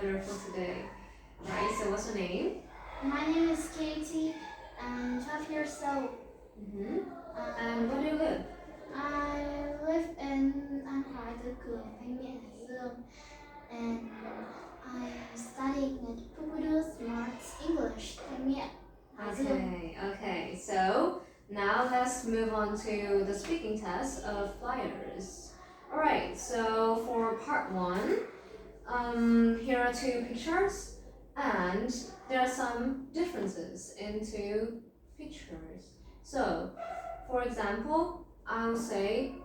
learner for today. Right, so what's your name? My name is Katie. I'm 12 years old. And where do you live? I live in An Hoài, Tư Cường, Thanh Miện, Hải Dương, and I'm studying at Pupudu Smart English, Thanh Miện, Hải Dương. Okay, so now let's move on to the speaking test of flyers. Alright, so for part 1, here are 2 pictures and there are some differences into pictures. So, for example, I'll say,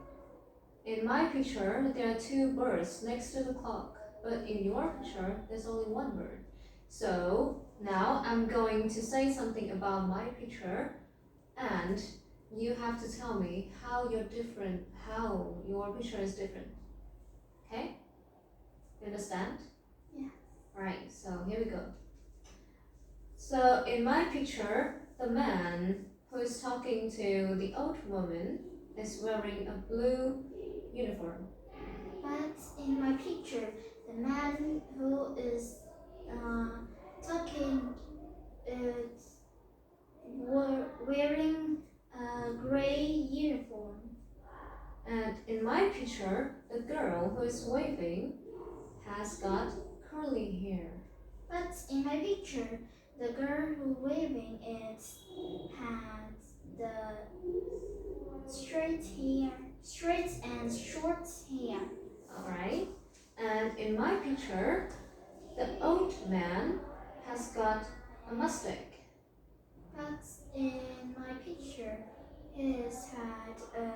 in my picture, there are 2 birds next to the clock, but in your picture, there's only 1 bird. So, now I'm going to say something about my picture, and you have to tell me how your picture is different. Okay? You understand? Yeah. Alright, so here we go. So in my picture, the man who is talking to the old woman is wearing a blue uniform. But in my picture, the man who is talking is wearing a gray uniform. And in my picture, the girl who is waving has got curly hair. But in my picture, the girl who waving has the straight and short hair. Alright. And in my picture, the old man has got a mustache. But in my picture, he has had a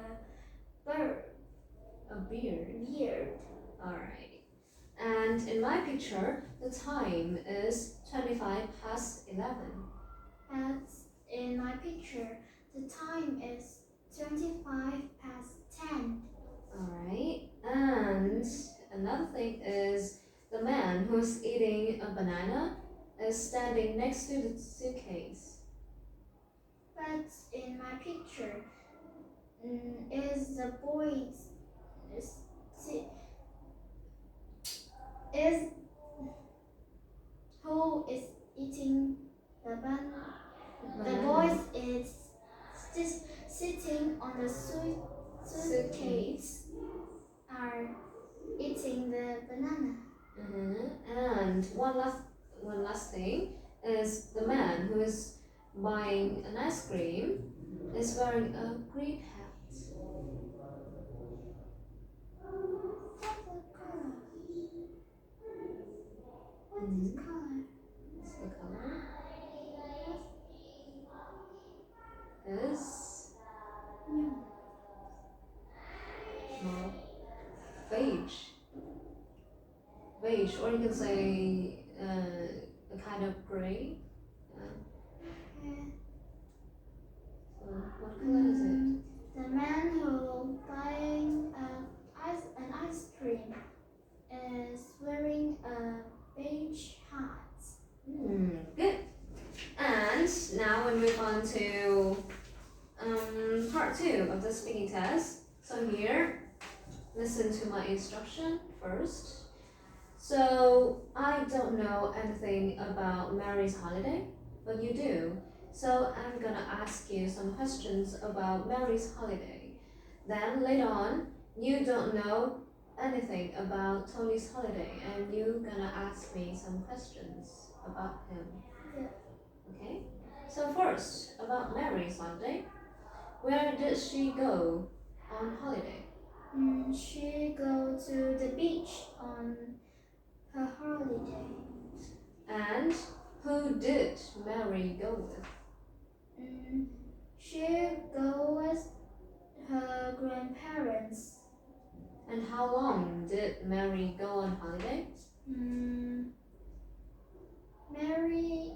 beard. beard. Alright. And in my picture, the time is 25 past 11. But in my picture, the time is 25 past 10. Alright. And another thing is the man who's eating a banana is standing next to the suitcase. But in my picture, is the boy is who is eating the banana. The boy is sitting on the suitcase are eating the banana. And one last thing is the man who is buying an ice cream is wearing a green hat. What's the color? What's the color? Is beige. Beige, or you can say a kind of gray. So what color is it? The man who buying an ice cream is wearing a beige hat. Good. And now we move on to part 2 of the speaking test. So here, listen to my instruction first. So I don't know anything about Mary's holiday, but you do. So I'm gonna ask you some questions about Mary's holiday. Then later on, you don't know anything about Tony's holiday, and you're gonna ask me some questions about him. Yeah. Okay? So first, about Mary's holiday. Where did she go on holiday? She go to the beach on her holiday. And who did Mary go with? She go with her grandparents. And how long did Mary go on holiday? Mary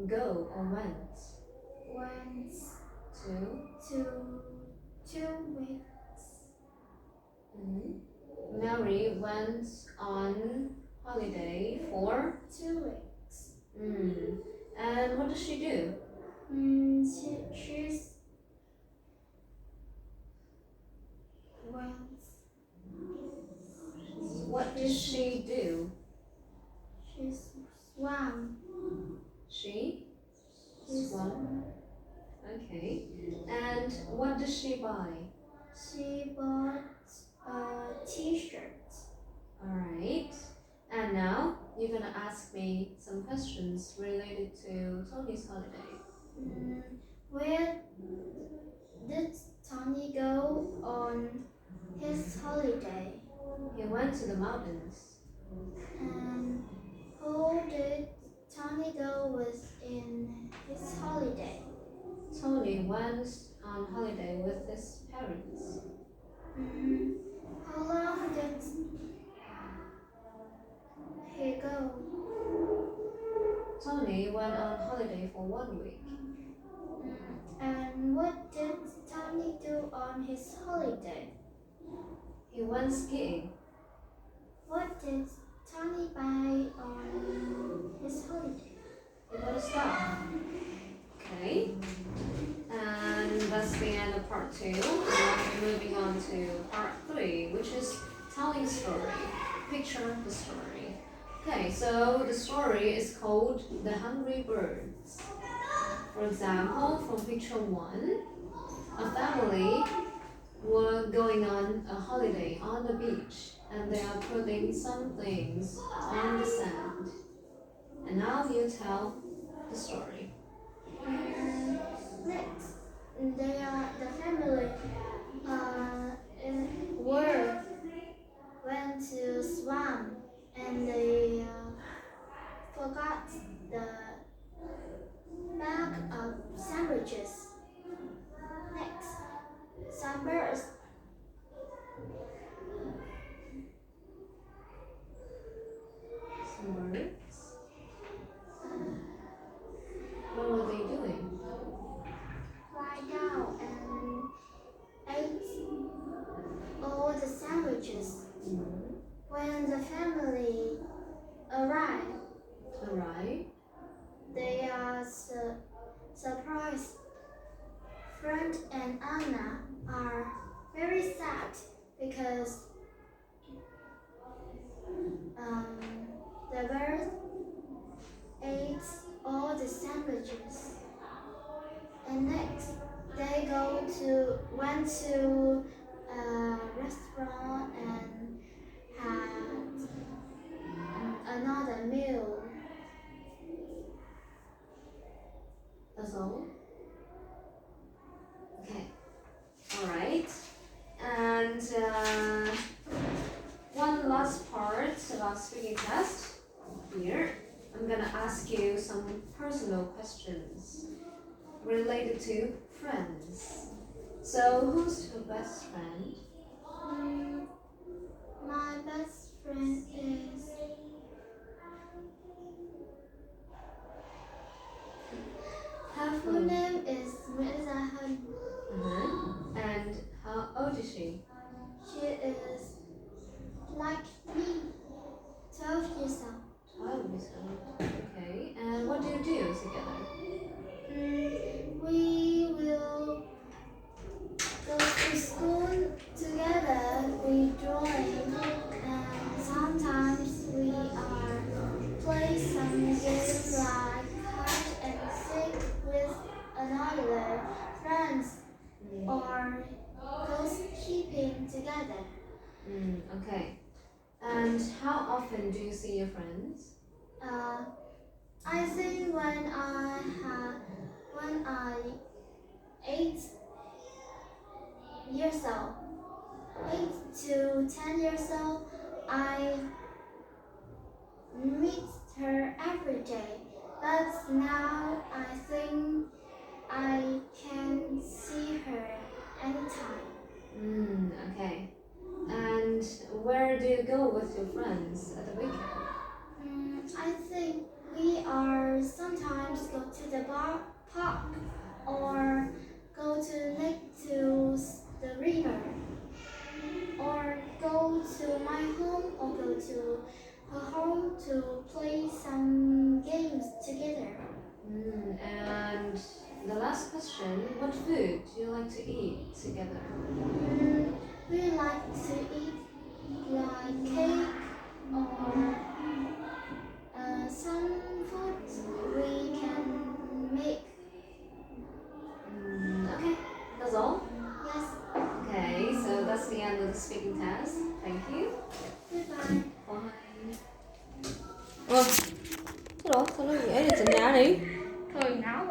go or went? Went to 2 weeks. Mary went on holiday for 2 weeks. And what does she do? do? She swam. She She swam. Okay. And what did she buy? She bought a T-shirt. Alright. And now you're gonna ask me some questions related to Tony's holiday. Where did Tony go on his holiday? He went to the mountains. And who did Tony go with in his holiday? Tony went on holiday with his parents. How long did he go? Tony went on holiday for 1 week. And what did Tony do on his holiday? He went skiing. What did Tony buy on his holiday? He bought a stuff. Okay. And that's the end of part 2. Now we're moving on to part 3, which is telling story. Picture the story. Okay, so the story is called The Hungry Birds. For example, from picture 1, a family were going on a holiday on the beach and they are putting some things on the sand. And now you tell the story. Next, the family went to swim and they forgot the bag of sandwiches. Next, some birds Some birds. What were they doing? lie down and ate all the sandwiches. When the family arrived, Alright. they are surprised. Frank and Anna are very sad because the bird ate all the sandwiches. And next, they went to a restaurant and had another meal. That's all? Okay. Alright. And one last part about speaking test. Here, I'm gonna ask you some personal questions related to friends. So, who's your best friend? My best friend is her full name is Mirza Han. And how old is she? She is like me, 12 years old. 12 years old. Okay. And what do you do together? We will go to school together. We join, and sometimes we play some games like hide and seek with another friends or ghost keeping together. Okay. And how often do you see your friends? I think when I 8 years old, 8 to 10 years old, I meet her every day. But now I think I can see her anytime. Okay. And where do you go with your friends at the weekend? I think we are sometimes go to the park or go to the river or go to my home or go to her home to play some games together. And the last question, what food do you like to eat together? We like to eat like cake or speaking test. Thank you. Goodbye. Bye. Ơ, cái đó sao nó vẽ được chữ nhà đi? Thôi não